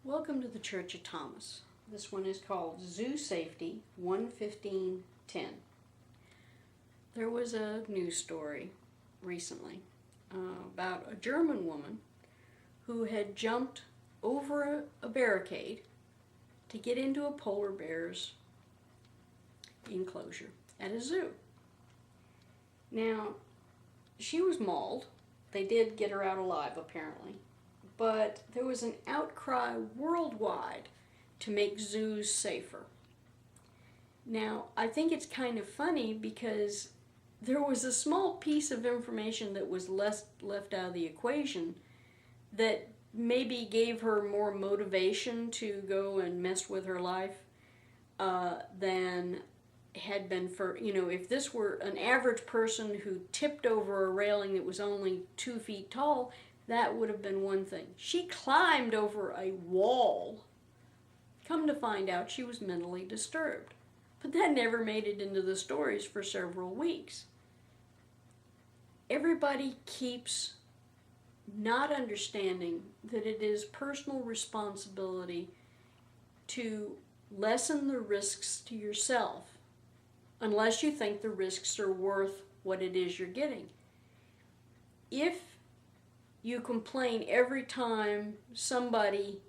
Welcome to the Church of Thomas. This one is called Zoo Safety 11510. There was a news story recently about a German woman who had jumped over a barricade to get into a polar bear's enclosure at a zoo. Now, she was mauled. They did get her out alive, apparently. But there was an outcry worldwide to make zoos safer. Now, I think it's kind of funny because there was a small piece of information that was left out of the equation that maybe gave her more motivation to go and mess with her life than had been for, if this were an average person who tipped over a railing that was only 2 feet tall, that would have been one thing. She climbed over a wall. Come to find out, she was mentally disturbed. But that never made it into the stories for several weeks. Everybody keeps not understanding that it is personal responsibility to lessen the risks to yourself, unless you think the risks are worth what it is you're getting. If you complain every time somebody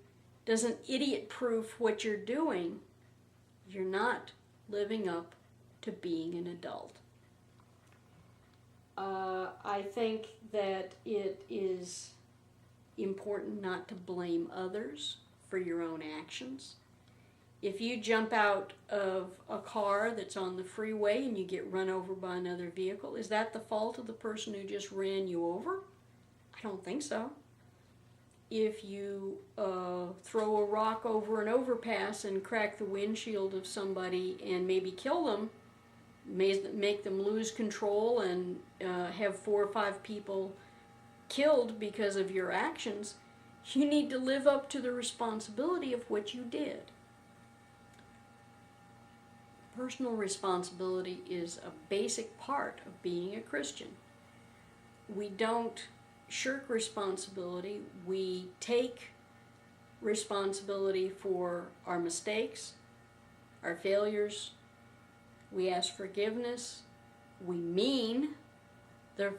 doesn't idiot-proof what you're doing, you're not living up to being an adult. I think that it is important not to blame others for your own actions. If you jump out of a car that's on the freeway and you get run over by another vehicle, is that the fault of the person who just ran you over? I don't think so. If you throw a rock over an overpass and crack the windshield of somebody and maybe kill them, make them lose control and have 4 or 5 people killed because of your actions, you need to live up to the responsibility of what you did. Personal responsibility is a basic part of being a Christian. We don't shirk responsibility. We take responsibility for our mistakes, our failures. We ask forgiveness. We mean the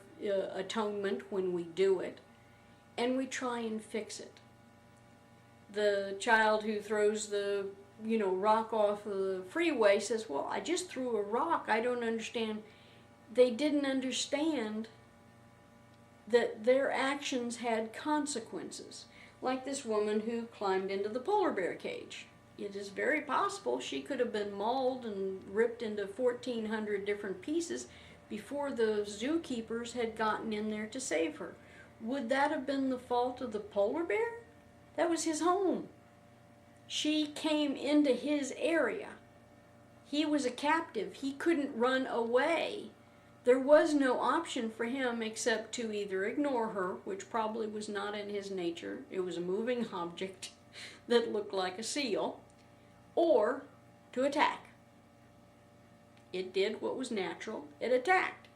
atonement when we do it, and we try and fix it. The child who throws the rock off the freeway says, well, I just threw a rock. I don't understand. They didn't understand that their actions had consequences. Like this woman who climbed into the polar bear cage. It is very possible she could have been mauled and ripped into 1,400 different pieces before the zookeepers had gotten in there to save her. Would that have been the fault of the polar bear? That was his home. She came into his area. He was a captive. He couldn't run away. There was no option for him except to either ignore her, which probably was not in his nature. It was a moving object that looked like a seal, or to attack. It did what was natural. It attacked.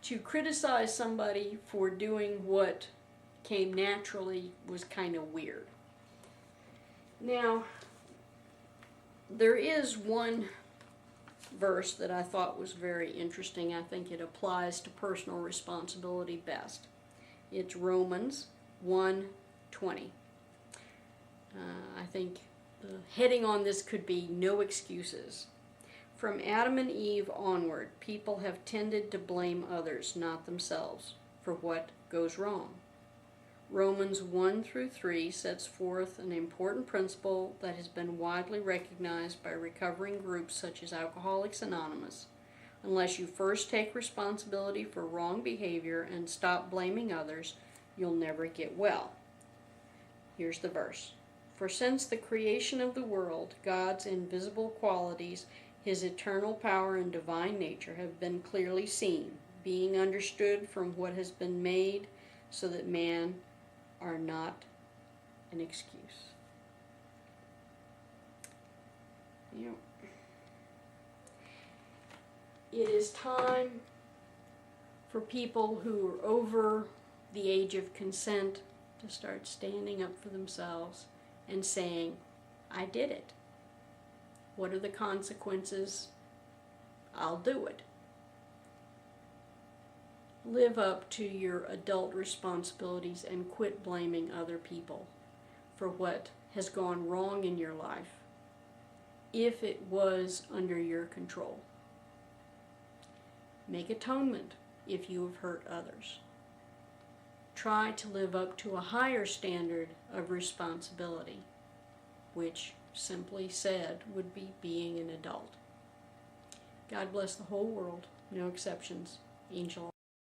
To criticize somebody for doing what came naturally was kind of weird. Now, there is one verse that I thought was very interesting. I think it applies to personal responsibility best. It's Romans 1:20. I think the heading on this could be no excuses. From Adam and Eve onward, people have tended to blame others, not themselves, for what goes wrong. Romans 1-3 sets forth an important principle that has been widely recognized by recovering groups such as Alcoholics Anonymous. Unless you first take responsibility for wrong behavior and stop blaming others, you'll never get well. Here's the verse. For since the creation of the world, God's invisible qualities, His eternal power and divine nature have been clearly seen, being understood from what has been made, so that man are not an excuse. It is time for people who are over the age of consent to start standing up for themselves and saying, I did it. What are the consequences? I'll do it. Live up to your adult responsibilities and quit blaming other people for what has gone wrong in your life, if it was under your control. Make atonement if you have hurt others. Try to live up to a higher standard of responsibility, which, simply said, would be being an adult. God bless the whole world, no exceptions. Angel